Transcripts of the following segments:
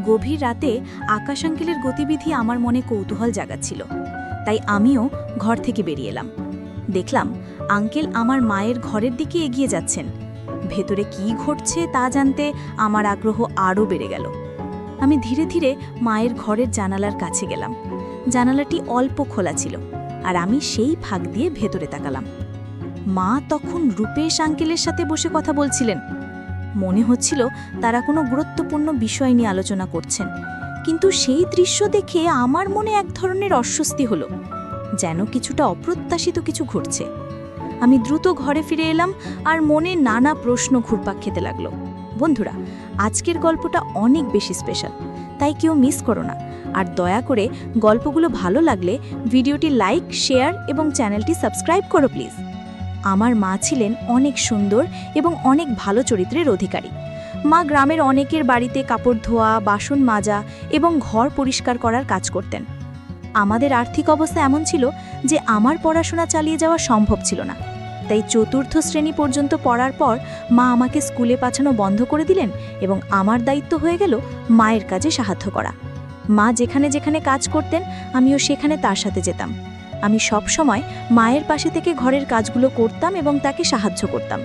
গভীর রাতে আকাশ আঙ্কেলের গতিবিধি আমার মনে কৌতূহল জাগাচ্ছিল, তাই আমিও ঘর থেকে বেরিয়ে এলাম। দেখলাম আঙ্কেল আমার মায়ের ঘরের দিকে এগিয়ে যাচ্ছেন। ভেতরে কি ঘটছে তা জানতে আমার আগ্রহ আরও বেড়ে গেল। আমি ধীরে ধীরে মায়ের ঘরের জানালার কাছে গেলাম। জানালাটি অল্প খোলা ছিল, আর আমি সেই ফাঁক দিয়ে ভেতরে তাকালাম। মা তখন রূপেশ আঙ্কেলের সাথে বসে কথা বলছিলেন। মনে হচ্ছিল তারা কোনো গুরুত্বপূর্ণ বিষয় নিয়ে আলোচনা করছেন, কিন্তু সেই দৃশ্য দেখে আমার মনে এক ধরনের অস্বস্তি হলো, যেন কিছুটা অপ্রত্যাশিত কিছু ঘটছে। আমি দ্রুত ঘরে ফিরে এলাম, আর মনে নানা প্রশ্ন ঘুরপাক খেতে লাগলো। বন্ধুরা, আজকের গল্পটা অনেক বেশি স্পেশাল, তাই কেউ মিস করো না। আর দয়া করে গল্পগুলো ভালো লাগলে ভিডিওটি লাইক, শেয়ার এবং চ্যানেলটি সাবস্ক্রাইব করো প্লিজ। আমার মা ছিলেন অনেক সুন্দর এবং অনেক ভালো চরিত্রের অধিকারী। মা গ্রামের অনেকের বাড়িতে কাপড় ধোয়া, বাসন মাজা এবং ঘর পরিষ্কার করার কাজ করতেন। আমাদের আর্থিক অবস্থা এমন ছিল যে আমার পড়াশোনা চালিয়ে যাওয়া সম্ভব ছিল না, তাই চতুর্থ শ্রেণী পর্যন্ত পড়ার পর মা আমাকে স্কুলে পাঠানো বন্ধ করে দিলেন এবং আমার দায়িত্ব হয়ে গেল মায়ের কাজে সাহায্য করা। মা যেখানে যেখানে কাজ করতেন আমিও সেখানে তার সাথে যেতাম। আমি সব সময় মায়ের পাশে থেকে ঘরের কাজগুলো করতাম এবং তাকে সাহায্য করতাম।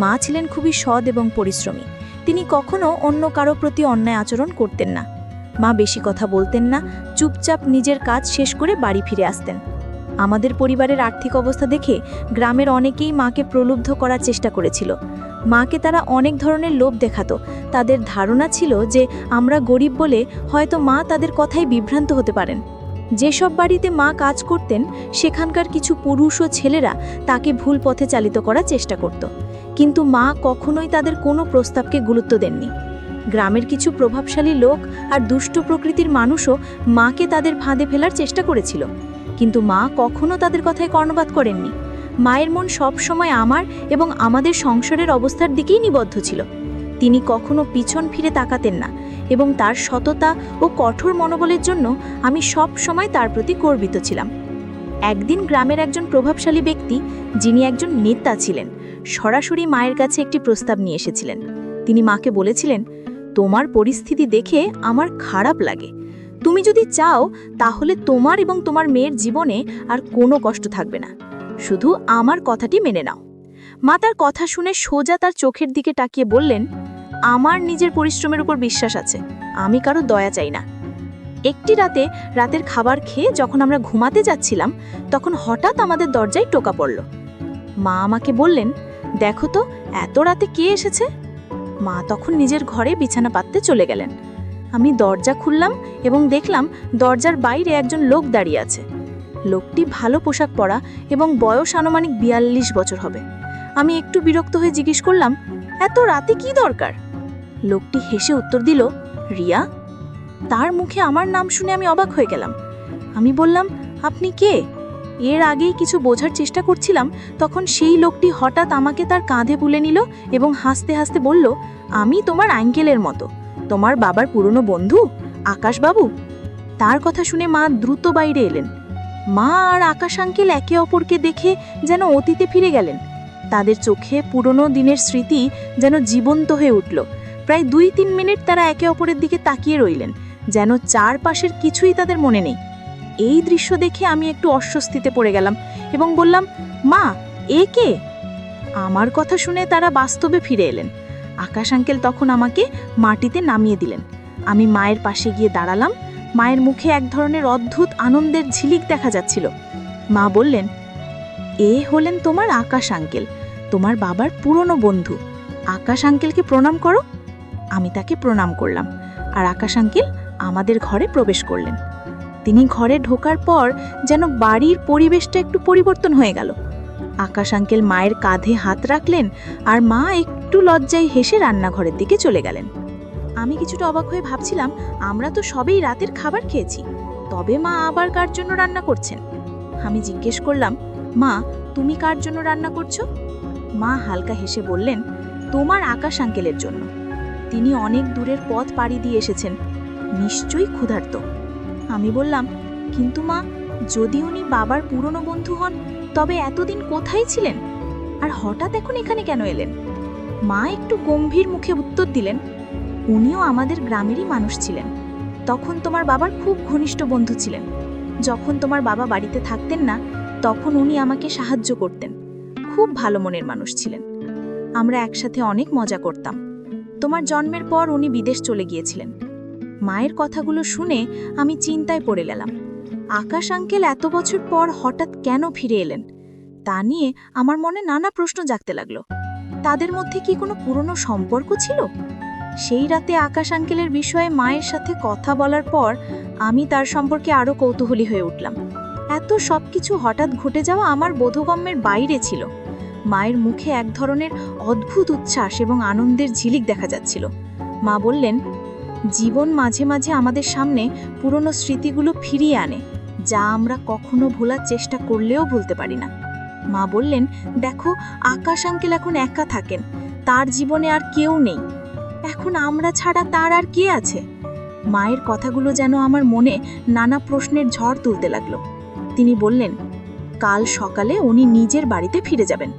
মা ছিলেন খুবই সৎ এবং পরিশ্রমী। তিনি কখনো অন্য কারো প্রতি অন্যায় আচরণ করতেন না। মা বেশি কথা বলতেন না, চুপচাপ নিজের কাজ শেষ করে বাড়ি ফিরে আসতেন। আমাদের পরিবারের আর্থিক অবস্থা দেখে গ্রামের অনেকেই মাকে প্রলুব্ধ করার চেষ্টা করেছিল। মাকে তারা অনেক ধরনের লোভ দেখাতো। তাদের ধারণা ছিল যে আমরা গরিব বলে হয়তো মা তাদের কথায় বিভ্রান্ত হতে পারেন। যেসব বাড়িতে মা কাজ করতেন সেখানকার কিছু পুরুষ ও ছেলেরা তাকে ভুল পথে চালিত করার চেষ্টা করত, কিন্তু মা কখনোই তাদের কোনো প্রস্তাবকে গুরুত্ব দেননি। গ্রামের কিছু প্রভাবশালী লোক আর দুষ্ট প্রকৃতির মানুষও মাকে তাদের ফাঁদে ফেলার চেষ্টা করেছিল, কিন্তু মা কখনো তাদের কথায় কর্ণপাত করেননি। মায়ের মন সব সময় আমার এবং আমাদের সংসারের অবস্থার দিকেই নিবদ্ধ ছিল। তিনি কখনো পিছন ফিরে তাকাতেন না, এবং তার সততা ও কঠোর মনোবলের জন্য আমি সব সময় তার প্রতি গর্বিত ছিলাম। একদিন গ্রামের একজন প্রভাবশালী ব্যক্তি, যিনি একজন নেতা ছিলেন, সরাসরি মায়ের কাছে একটি প্রস্তাব নিয়ে এসেছিলেন। তিনি মাকে বলেছিলেন, তোমার পরিস্থিতি দেখে আমার খারাপ লাগে। তুমি যদি চাও তাহলে তোমার এবং তোমার মেয়ের জীবনে আর কোনো কষ্ট থাকবে না। শুধু আমার কথাটি মেনে নাও। মা তার কথা শুনে সোজা তার চোখের দিকে তাকিয়ে বললেন, আমার নিজের পরিশ্রমের উপর বিশ্বাস আছে, আমি কারো দয়া চাই না। একটি রাতে রাতের খাবার খেয়ে যখন আমরা ঘুমাতে যাচ্ছিলাম, তখন হঠাৎ আমাদের দরজায় টোকা পড়ল। মা আমাকে বললেন, দেখো তো এত রাতে কে এসেছে। মা তখন নিজের ঘরে বিছানা পাততে চলে গেলেন। আমি দরজা খুললাম এবং দেখলাম দরজার বাইরে একজন লোক দাঁড়িয়ে আছে। লোকটি ভালো পোশাক পরা এবং বয়স আনুমানিক 42 বছর হবে। আমি একটু বিরক্ত হয়ে জিজ্ঞেস করলাম, এত রাতে কি দরকার? লোকটি হেসে উত্তর দিল, রিয়া। তার মুখে আমার নাম শুনে আমি অবাক হয়ে গেলাম। আমি বললাম, আপনি কে? এর আগেই কিছু বোঝার চেষ্টা করছিলাম, তখন সেই লোকটি হঠাৎ আমাকে তার কাঁধে তুলে নিল এবং হাসতে হাসতে বলল, আমি তোমার আঙ্কেলের মতো, তোমার বাবার পুরনো বন্ধু আকাশবাবু। তার কথা শুনে মা দ্রুত বাইরে এলেন। মা আর আকাশ আঙ্কেল একে অপরকে দেখে যেন অতীতে ফিরে গেলেন। তাদের চোখে পুরনো দিনের স্মৃতি যেন জীবন্ত হয়ে উঠল। প্রায় 2-3 মিনিট তারা একে অপরের দিকে তাকিয়ে রইলেন, যেন চারপাশের কিছুই তাদের মনে নেই। এই দৃশ্য দেখে আমি একটু অস্বস্তিতে পড়ে গেলাম এবং বললাম, মা, এ কে? আমার কথা শুনে তারা বাস্তবে ফিরে এলেন। আকাশ আঙ্কেল তখন আমাকে মাটিতে নামিয়ে দিলেন। আমি মায়ের পাশে গিয়ে দাঁড়ালাম। মায়ের মুখে এক ধরনের অদ্ভুত আনন্দের ঝিলিক দেখা যাচ্ছিল। মা বললেন, এ হলেন তোমার আকাশ আঙ্কেল, তোমার বাবার পুরনো বন্ধু। আকাশ আঙ্কেলকে প্রণাম করো। আমি তাকে প্রণাম করলাম, আর আকাশ আঙ্কেল আমাদের ঘরে প্রবেশ করলেন। তিনি ঘরে ঢোকার পর যেন বাড়ির পরিবেশটা একটু পরিবর্তন হয়ে গেল। আকাশ আঙ্কেল মায়ের কাঁধে হাত রাখলেন, আর মা একটু লজ্জায় হেসে রান্নাঘরের দিকে চলে গেলেন। আমি কিছুটা অবাক হয়ে ভাবছিলাম, আমরা তো সবেই রাতের খাবার খেয়েছি, তবে মা আবার কার জন্য রান্না করছেন? আমি জিজ্ঞেস করলাম, মা, তুমি কার জন্য রান্না করছো? মা হালকা হেসে বললেন, তোমার আকাশ আঙ্কেলের জন্য। তিনি অনেক দূরের পথ পাড়ি দিয়ে এসেছেন, নিশ্চয়ই ক্ষুধার্ত। আমি বললাম, কিন্তু মা, যদি উনি বাবার পুরনো বন্ধু হন, তবে এতদিন কোথায় ছিলেন, আর হঠাৎ এখন এখানে কেন এলেন? মা একটু গম্ভীর মুখে উত্তর দিলেন, উনিও আমাদের গ্রামেরই মানুষ ছিলেন। তখন তোমার বাবার খুব ঘনিষ্ঠ বন্ধু ছিলেন। যখন তোমার বাবা বাড়িতে থাকতেন না, তখন উনি আমাকে সাহায্য করতেন। খুব ভালো মনের মানুষ ছিলেন। আমরা একসাথে অনেক মজা করতাম। তোমার জন্মের পর উনি বিদেশ চলে গিয়েছিলেন। মায়ের কথাগুলো শুনে আমি চিন্তায় পড়ে গেলাম। আকাশ আঙ্কেল এত বছর পর হঠাৎ কেন ফিরে এলেন, তা নিয়ে আমার মনে নানা প্রশ্ন জাগতে লাগলো। তাদের মধ্যে কি কোনো পুরনো সম্পর্ক ছিল? সেই রাতে আকাশ আঙ্কেলের বিষয়ে মায়ের সাথে কথা বলার পর আমি তার সম্পর্কে আরও কৌতূহলী হয়ে উঠলাম। এত সবকিছু হঠাৎ ঘটে যাওয়া আমার বোধগম্যের বাইরে ছিল। মায়ের মুখে এক ধরনের অদ্ভুত উচ্ছ্বাস এবং আনন্দের ঝিলিক দেখা যাচ্ছিল। মা বললেন, জীবন মাঝে মাঝে আমাদের সামনে পুরনো স্মৃতিগুলো ফিরিয়ে আনে, যা আমরা কখনো ভোলার চেষ্টা করলেও ভুলতে পারি না। মা বললেন, দেখো, আকাশ আঙ্কেল এখন একা থাকেন, তার জীবনে আর কেউ নেই। এখন আমরা ছাড়া তার আর কে আছে? মায়ের কথাগুলো যেন আমার মনে নানা প্রশ্নের ঝড় তুলতে লাগলো। তিনি বললেন, কাল সকালে উনি নিজের বাড়িতে ফিরে যাবেন।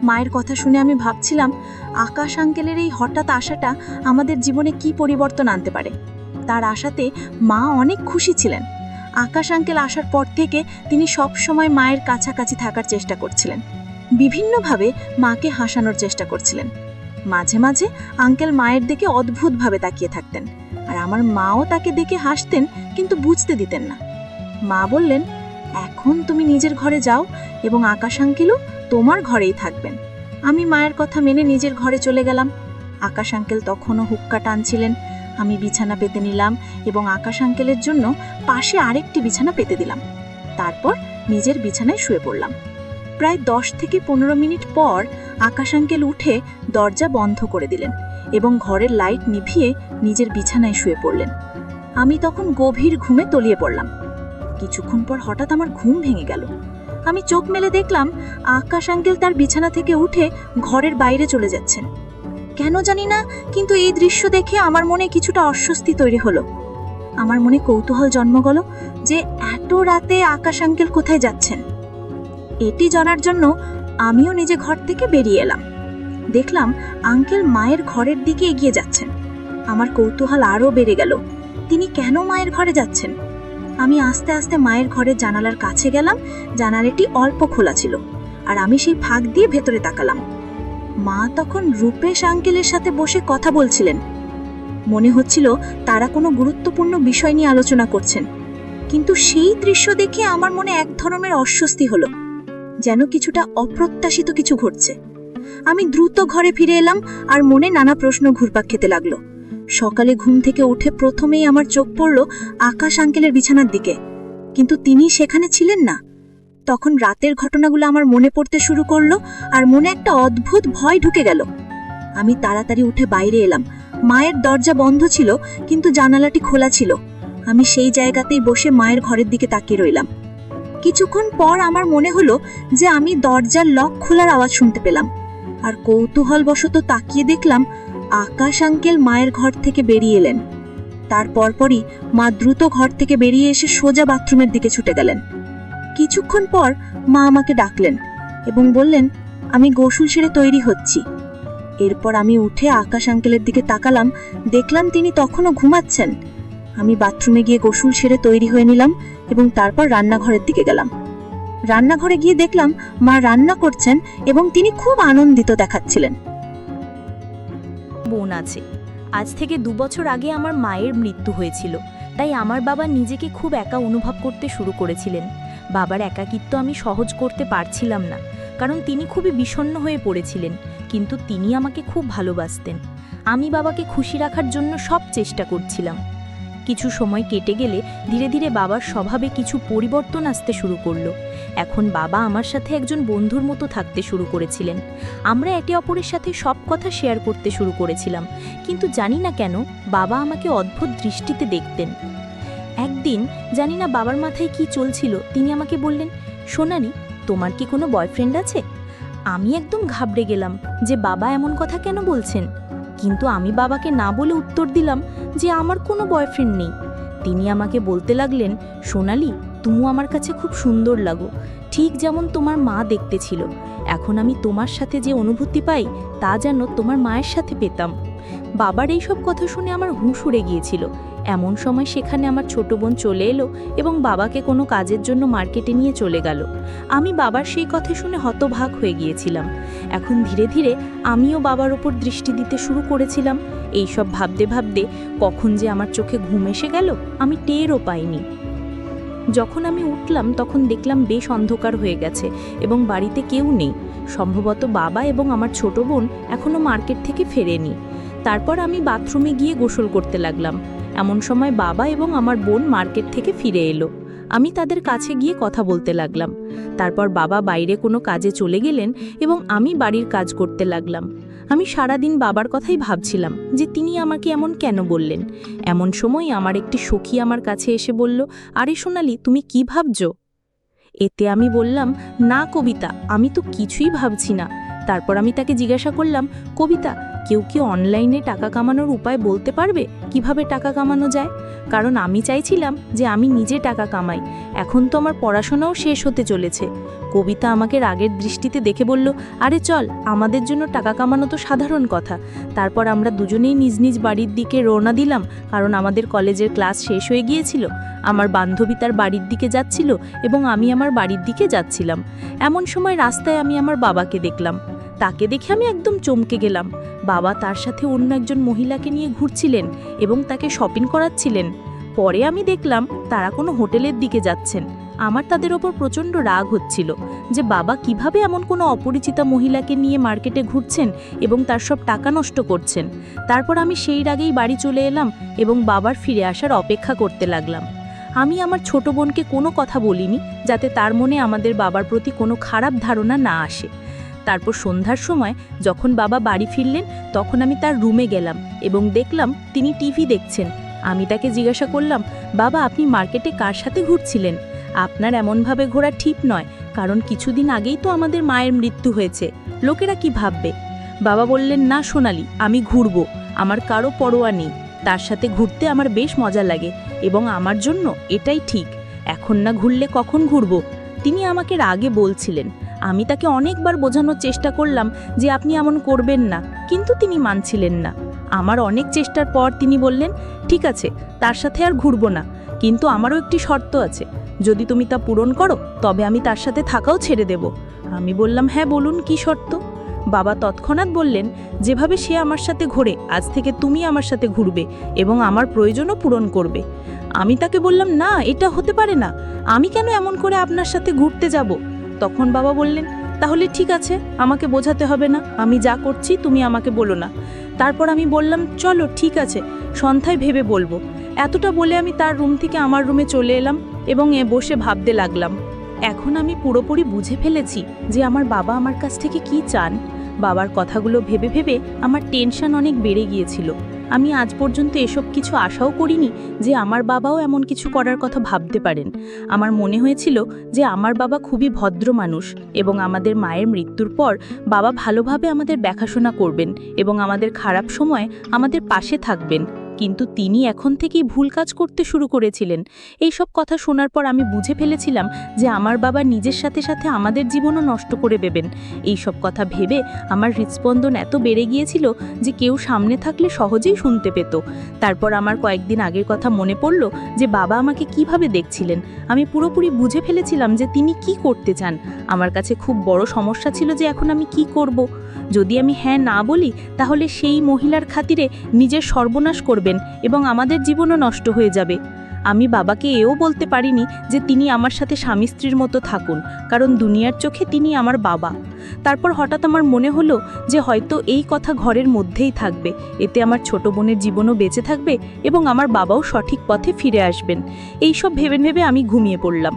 মায়ের কথা শুনে আমি ভাবছিলাম, আকাশ আঙ্কেলের এই হঠাৎ আশাটা আমাদের জীবনে কি পরিবর্তন আনতে পারে। তার আশাতে মা অনেক খুশি ছিলেন। আকাশ আঙ্কেল আসার পর থেকে তিনি সব সময় মায়ের কাছাকাছি থাকার চেষ্টা করছিলেন। বিভিন্নভাবে মাকে হাসানোর চেষ্টা করছিলেন। মাঝে মাঝে আঙ্কেল মায়ের দিকে অদ্ভুতভাবে তাকিয়ে থাকতেন, আর আমার মাও তাকে দেখে হাসতেন, কিন্তু বুঝতে দিতেন না। মা বললেন, এখন তুমি নিজের ঘরে যাও এবং আকাশ আঙ্কেলও তোমার ঘরেই থাকবেন। আমি মায়ের কথা মেনে নিজের ঘরে চলে গেলাম। আকাশ আঙ্কেল তখনও হুক্কা টানছিলেন। আমি বিছানা পেতে নিলাম এবং আকাশ আঙ্কেলের জন্য পাশে আরেকটি বিছানা পেতে দিলাম। তারপর নিজের বিছানায় শুয়ে পড়লাম। প্রায় 10 থেকে 15 মিনিট পর আকাশ আঙ্কেল উঠে দরজা বন্ধ করে দিলেন এবং ঘরের লাইট নিভিয়ে নিজের বিছানায় শুয়ে পড়লেন। আমি তখন গভীর ঘুমে তলিয়ে পড়লাম। কিছুক্ষণ পর হঠাৎ আমার ঘুম ভেঙে গেল। আমি চোখ মেলে দেখলাম আকাশ আঙ্কেল তার বিছানা থেকে উঠে ঘরের বাইরে চলে যাচ্ছেন। কেন জানি না, কিন্তু এই দৃশ্য দেখে আমার মনে কিছুটা অস্বস্তি তৈরি হলো। আমার মনে কৌতূহল জন্ম গেল যে এত রাতে আকাশ আঙ্কেল কোথায় যাচ্ছেন। এটি জানার জন্য আমিও নিজে ঘর থেকে বেরিয়ে এলাম। দেখলাম আঙ্কেল মায়ের ঘরের দিকে এগিয়ে যাচ্ছেন। আমার কৌতূহল আরও বেড়ে গেল, তিনি কেন মায়ের ঘরে যাচ্ছেন। আমি আস্তে আস্তে মায়ের ঘরের জানালার কাছে গেলাম। জানালাটি অল্প খোলা ছিল, আর আমি সেই ফাঁক দিয়ে ভেতরে তাকালাম। মা তখন রূপেশ আঙ্কেলের সাথে বসে কথা বলছিলেন। মনে হচ্ছিল তারা কোনো গুরুত্বপূর্ণ বিষয় নিয়ে আলোচনা করছেন। কিন্তু সেই দৃশ্য দেখে আমার মনে এক ধরনের অস্বস্তি হলো, যেন কিছুটা অপ্রত্যাশিত কিছু ঘটছে। আমি দ্রুত ঘরে ফিরে এলাম, আর মনে নানা প্রশ্ন ঘুরপাক খেতে লাগলো। সকালে ঘুম থেকে উঠে প্রথমেই আমার চোখ পড়ল আকাশ আঙ্কেলের বিছানার দিকে, কিন্তু তিনি সেখানে ছিলেন না। তখন রাতের ঘটনাগুলো আমার মনে পড়তে শুরু করলো, আর মনে একটা অদ্ভুত ভয় ঢুকে গেল। আমি তাড়াতাড়ি উঠে বাইরে এলাম। মায়ের দরজা বন্ধ ছিল, কিন্তু জানালাটি খোলা ছিল। আমি সেই জায়গাতেই বসে মায়ের ঘরের দিকে তাকিয়ে রইলাম। কিছুক্ষণ পর আমার মনে হলো যে আমি দরজার লক খোলার আওয়াজ শুনতে পেলাম, আর কৌতূহলবশত তাকিয়ে দেখলাম আকাশ আঙ্কেল মায়ের ঘর থেকে বেরিয়ে এলেন। তার পরপরই মা দ্রুত ঘর থেকে বেরিয়ে এসে সোজা বাথরুমের দিকে ছুটে গেলেন। কিছুক্ষণ পর মা আমাকে ডাকলেন এবং বললেন, আমি গোসল সেরে তৈরি হচ্ছি। এরপর আমি উঠে আকাশ আঙ্কেলের দিকে তাকালাম। দেখলাম তিনি তখনও ঘুমাচ্ছেন। আমি বাথরুমে গিয়ে গোসল সেরে তৈরি হয়ে নিলাম এবং তারপর রান্নাঘরের দিকে গেলাম। রান্নাঘরে গিয়ে দেখলাম মা রান্না করছেন এবং তিনি খুব আনন্দিত দেখাচ্ছিলেন। বোন আছে। আজ থেকে 2 বছর আগে আমার মায়ের মৃত্যু হয়েছিল, তাই আমার বাবা নিজেকে খুব একা অনুভব করতে শুরু করেছিলেন। বাবার একাকিত্ব আমি সহজ করতে পারছিলাম না, কারণ তিনি খুবই বিষণ্ণ হয়ে পড়েছিলেন, কিন্তু তিনি আমাকে খুব ভালোবাসতেন। আমি বাবাকে খুশি রাখার জন্য সব চেষ্টা করছিলাম। কিছু সময় কেটে গেলে ধীরে ধীরে বাবার স্বভাবে কিছু পরিবর্তন আসতে শুরু করলো। এখন বাবা আমার সাথে একজন বন্ধুর মতো থাকতে শুরু করেছিলেন। আমরা একে অপরের সাথে সব কথা শেয়ার করতে শুরু করেছিলাম, কিন্তু জানি না কেন বাবা আমাকে অদ্ভুত দৃষ্টিতে দেখতেন। একদিন জানি না বাবার মাথায় কি চলছিল, তিনি আমাকে বললেন, সোনালি, তোমার কি কোনো বয়ফ্রেন্ড আছে? আমি একদম ঘাবড়ে গেলাম যে বাবা এমন কথা কেন বলছেন, কিন্তু আমি বাবাকে না বলে উত্তর দিলাম যে আমার কোনো বয়ফ্রেন্ড নেই। তিনি আমাকে বলতে লাগলেন, সোনালি, তুমি আমার কাছে খুব সুন্দর লাগো, ঠিক যেমন তোমার মা দেখতে ছিল। এখন আমি তোমার সাথে যে অনুভূতি পাই তা যেন তোমার মায়ের সাথে পেতাম। বাবার এইসব কথা শুনে আমার হুঁশ উড়ে গিয়েছিল। এমন সময় সেখানে আমার ছোট বোন চলে এলো এবং বাবাকে কোনো কাজের জন্য মার্কেটে নিয়ে চলে গেল। আমি বাবার সেই কথা শুনে হতবাক হয়ে গিয়েছিলাম। এখন ধীরে ধীরে আমিও বাবার ওপর দৃষ্টি দিতে শুরু করেছিলাম। এইসব ভাবতে ভাবতে কখন যে আমার চোখে ঘুম এসে গেল আমি টেরও পাইনি। যখন আমি উঠলাম তখন দেখলাম বেশ অন্ধকার হয়ে গেছে এবং বাড়িতে কেউ নেই। সম্ভবত বাবা এবং আমার ছোট বোন এখনও মার্কেট থেকে ফেরেনি। তারপর আমি বাথরুমে গিয়ে গোসল করতে লাগলাম। এমন সময় বাবা এবং আমার বোন মার্কেট থেকে ফিরে এলো। আমি তাদের কাছে গিয়ে কথা বলতে লাগলাম। তারপর বাবা বাইরে কোনো কাজে চলে গেলেন এবং আমি বাড়ির কাজ করতে লাগলাম। আমি সারাদিন বাবার কথাই ভাবছিলাম যে তিনি আমাকে এমন কেন বললেন। এমন সময় আমার একটি সখী আমার কাছে এসে বলল, আরে সোনালি, তুমি কি ভাবছো? এতে আমি বললাম, না কবিতা, আমি তো কিছুই ভাবছি না। তারপর আমি তাকে জিজ্ঞাসা করলাম, কবিতা, কেউ কি অনলাইনে টাকা কামানোর উপায় বলতে পারবে কিভাবে টাকা কামানো যায়? কারণ আমি চাইছিলাম যে আমি নিজে টাকা কামাই। এখন তো আমার পড়াশোনাও শেষ হতে চলেছে। কবিতা আমাকে রাগের দৃষ্টিতে দেখে বলল, আরে চল, আমাদের জন্য টাকা কামানো তো সাধারণ কথা। তারপর আমরা দুজনেই নিজ নিজ বাড়ির দিকে রওনা দিলাম, কারণ আমাদের কলেজের ক্লাস শেষ হয়ে গিয়েছিল। আমার বান্ধবী তার বাড়ির দিকে যাচ্ছিল এবং আমি আমার বাড়ির দিকে যাচ্ছিলাম। এমন সময় রাস্তায় আমি আমার বাবাকে দেখলাম। তাকে দেখে আমি একদম চমকে গেলাম। বাবা তার সাথে অন্য একজন মহিলাকে নিয়ে ঘুরছিলেন এবং তাকে শপিং করাচ্ছিলেন। পরে আমি দেখলাম তারা কোনো হোটেলের দিকে যাচ্ছেন। আমার তাদের ওপর প্রচণ্ড রাগ হচ্ছিল যে বাবা কিভাবে এমন কোনো অপরিচিতা মহিলাকে নিয়ে মার্কেটে ঘুরছেন এবং তার সব টাকা নষ্ট করছেন। তারপর আমি সেই রাগেই বাড়ি চলে এলাম এবং বাবার ফিরে আসার অপেক্ষা করতে লাগলাম। আমি আমার ছোট বোনকে কোনো কথা বলিনি, যাতে তার মনে আমাদের বাবার প্রতি কোনো খারাপ ধারণা না আসে। তারপর সন্ধ্যার সময় যখন বাবা বাড়ি ফিরলেন তখন আমি তার রুমে গেলাম এবং দেখলাম তিনি টিভি দেখছেন। আমি তাকে জিজ্ঞাসা করলাম, বাবা, আপনি মার্কেটে কার সাথে ঘুরছিলেন? আপনার এমনভাবে ঘোরা ঠিক নয়, কারণ কিছুদিন আগেই তো আমাদের মায়ের মৃত্যু হয়েছে। লোকেরা কি ভাববে? বাবা বললেন, না সোনালি, আমি ঘুরবো, আমার কারো পরোয়া নেই। তার সাথে ঘুরতে আমার বেশ মজা লাগে এবং আমার জন্য এটাই ঠিক। এখন না ঘুরলে কখন ঘুরবো? তিনি আমাকে রাগে বলছিলেন। আমি তাকে অনেকবার বোঝানোর চেষ্টা করলাম যে আপনি এমন করবেন না, কিন্তু তিনি মানছিলেন না। আমার অনেক চেষ্টার পর তিনি বললেন, ঠিক আছে, তার সাথে আর ঘুরবো না, কিন্তু আমারও একটি শর্ত আছে। যদি তুমি তা পূরণ করো তবে আমি তার সাথে থাকাও ছেড়ে দেব। আমি বললাম, হ্যাঁ বলুন, কি শর্ত? বাবা তৎক্ষণাৎ বললেন, যেভাবে সে আমার সাথে ঘোরে আজ থেকে তুমি আমার সাথে ঘুরবে এবং আমার প্রয়োজনও পূরণ করবে। আমি তাকে বললাম, না, এটা হতে পারে না, আমি কেন এমন করে আপনার সাথে ঘুরতে যাব? তখন বাবা বললেন, তাহলে ঠিক আছে, আমাকে বোঝাতে হবে না, আমি যা করছি তুমি আমাকে বলো না। তারপর আমি বললাম, চলো ঠিক আছে, সন্ধ্যায় ভেবে বলবো। এতটা বলে আমি তার রুম থেকে আমার রুমে চলে এলাম এবং বসে ভাবতে লাগলাম। এখন আমি পুরোপুরি বুঝে ফেলেছি যে আমার বাবা আমার কাছ থেকে কি চান। বাবার কথাগুলো ভেবে ভেবে আমার টেনশন অনেক বেড়ে গিয়েছিল। আমি আজ পর্যন্ত এসব কিছু আশাও করিনি যে আমার বাবাও এমন কিছু করার কথা ভাবতে পারেন। আমার মনে হয়েছিল যে আমার বাবা খুবই ভদ্র মানুষ এবং আমাদের মায়ের মৃত্যুর পর বাবা ভালোভাবে আমাদের দেখাশোনা করবেন এবং আমাদের খারাপ সময়ে আমাদের পাশে থাকবেন। কিন্তু তিনি এখন থেকেই ভুল কাজ করতে শুরু করেছিলেন। এই সব কথা শোনার পর আমি বুঝে ফেলেছিলাম যে আমার বাবা নিজের সাথে সাথে আমাদের জীবনও নষ্ট করে দেবেন। এই সব কথা ভেবে আমার হৃদস্পন্দন এত বেড়ে গিয়েছিল যে কেউ সামনে থাকলে সহজেই শুনতে পেত। তারপর আমার কয়েকদিন আগের কথা মনে পড়ল যে বাবা আমাকে কিভাবে দেখছিলেন। আমি পুরোপুরি বুঝে ফেলেছিলাম যে তিনি কি করতে চান। আমার কাছে খুব বড় সমস্যা ছিল যে এখন আমি কি করব। যদি আমি হ্যাঁ না বলি তাহলে সেই মহিলার খাতিরে নিজের সর্বনাশ করবেন এবং আমাদের জীবনও নষ্ট হয়ে যাবে। আমি বাবাকে এও বলতে পারিনি যে তিনি আমার সাথে স্বামী স্ত্রীর মতো থাকুন, কারণ দুনিয়ার চোখে তিনি আমার বাবা। তারপর হঠাৎ আমার মনে হলো যে হয়তো এই কথা ঘরের মধ্যেই থাকবে, এতে আমার ছোট বোনের জীবনও বেঁচে থাকবে এবং আমার বাবাও সঠিক পথে ফিরে আসবেন। এই সব ভেবে ভেবে আমি ঘুমিয়ে পড়লাম।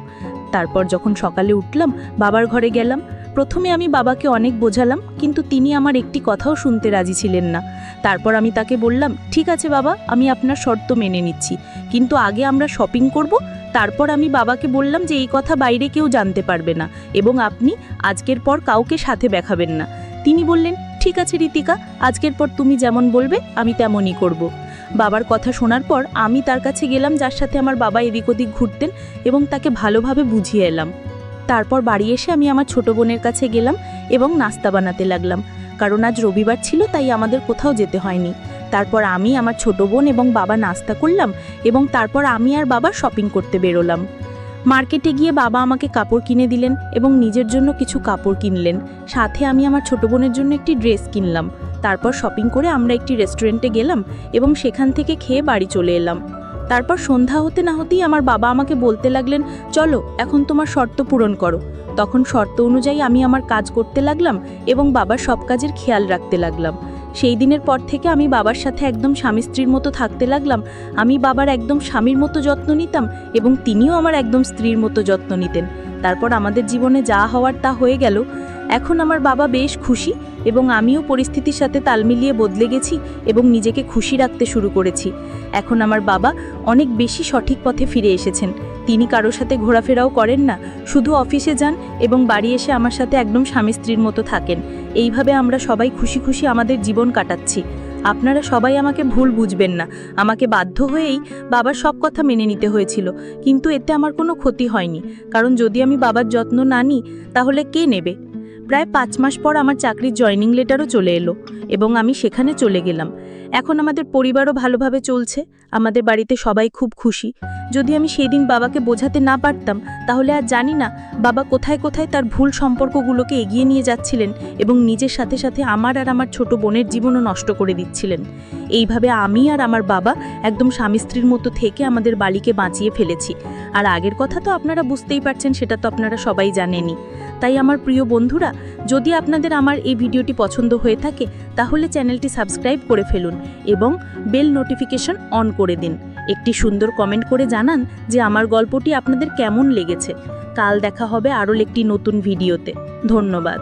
তারপর যখন সকালে উঠলাম, বাবার ঘরে গেলাম। প্রথমে আমি বাবাকে অনেক বোঝালাম, কিন্তু তিনি আমার একটি কথাও শুনতে রাজি ছিলেন না। তারপর আমি তাকে বললাম, ঠিক আছে বাবা, আমি আপনার শর্ত মেনে নিচ্ছি, কিন্তু আগে আমরা শপিং করব। তারপর আমি বাবাকে বললাম যে এই কথা বাইরে কেউ জানতে পারবে না এবং আপনি আজকের পর কাউকে সাথে দেখাবেন না। তিনি বললেন, ঠিক আছে ঋতিকা, আজকের পর তুমি যেমন বলবে আমি তেমনই করব। বাবার কথা শোনার পর আমি তার কাছে গেলাম যার সাথে আমার বাবা এদিক ওদিক ঘুরতেন এবং তাকে ভালোভাবে বুঝিয়ে এলাম। তারপর বাড়ি এসে আমি আমার ছোট বোনের কাছে গেলাম এবং নাস্তা বানাতে লাগলাম, কারণ আজ রবিবার ছিল, তাই আমাদের কোথাও যেতে হয়নি। তারপর আমি, আমার ছোট বোন এবং বাবা নাস্তা করলাম এবং তারপর আমি আর বাবা শপিং করতে বেরোলাম। মার্কেটে গিয়ে বাবা আমাকে কাপড় কিনে দিলেন এবং নিজের জন্য কিছু কাপড় কিনলেন। সাথে আমি আমার ছোট বোনের জন্য একটি ড্রেস কিনলাম। তারপর শপিং করে আমরা একটি রেস্টুরেন্টে গেলাম এবং সেখান থেকে খেয়ে বাড়ি চলে এলাম। তারপর সন্ধ্যা হতে না হতেই আমার বাবা আমাকে বলতে লাগলেন, চলো এখন তোমার শর্ত পূরণ করো। তখন শর্ত অনুযায়ী আমি আমার কাজ করতে লাগলাম এবং বাবার সব কাজের খেয়াল রাখতে লাগলাম। সেই দিনের পর থেকে আমি বাবার সাথে একদম স্বামী স্ত্রীর মতো থাকতে লাগলাম। আমি বাবার একদম স্বামীর মতো যত্ন নিতাম এবং তিনিও আমার একদম স্ত্রীর মতো যত্ন নিতেন। তারপর আমাদের জীবনে যা হওয়ার তা হয়ে গেল। এখন আমার বাবা বেশ খুশি এবং আমিও পরিস্থিতির সাথে তাল মিলিয়ে বদলে গেছি এবং নিজেকে খুশি রাখতে শুরু করেছি। এখন আমার বাবা অনেক বেশি সঠিক পথে ফিরে এসেছেন। তিনি কারোর সাথে ঘোরাফেরাও করেন না, শুধু অফিসে যান এবং বাড়ি এসে আমার সাথে একদম স্বামী স্ত্রীর মতো থাকেন। এইভাবে আমরা সবাই খুশি খুশি আমাদের জীবন কাটাচ্ছি। আপনারা সবাই আমাকে ভুল বুঝবেন না। আমাকে বাধ্য হয়েই বাবার সব কথা মেনে নিতে হয়েছিল, কিন্তু এতে আমার কোনো ক্ষতি হয়নি, কারণ যদি আমি বাবার যত্ন না নিই তাহলে কে নেবে? প্রায় 5 মাস পর আমার চাকরির জয়েনিং লেটারও চলে এলো এবং আমি সেখানে চলে গেলাম। এখন আমাদের পরিবারও ভালোভাবে চলছে, আমাদের বাড়িতে সবাই খুব খুশি। যদি আমি সেই দিন বাবাকে বোঝাতে না পারতাম তাহলে আর জানি না বাবা কোথায় কোথায় তার ভুল সম্পর্কগুলোকে এগিয়ে নিয়ে যাচ্ছিলেন এবং নিজের সাথে সাথে আমার আর আমার ছোট বোনের জীবনও নষ্ট করে দিচ্ছিলেন। এইভাবে আমি আর আমার বাবা একদম স্বামী স্ত্রীর মতো থেকে আমাদের বাড়িকে বাঁচিয়ে ফেলেছি। আর আগের কথা তো আপনারা বুঝতেই পারছেন, সেটা তো আপনারা সবাই জানেনই। তাই আমার প্রিয় বন্ধুরা, যদি আপনাদের আমার এই ভিডিওটি পছন্দ হয়ে থাকে তাহলে চ্যানেলটি সাবস্ক্রাইব করে ফেলুন এবং বেল নোটিফিকেশন অন করে দিন। একটি সুন্দর কমেন্ট করে জানান যে আমার গল্পটি আপনাদের কেমন লেগেছে। কাল দেখা হবে আরও একটি নতুন ভিডিওতে। ধন্যবাদ।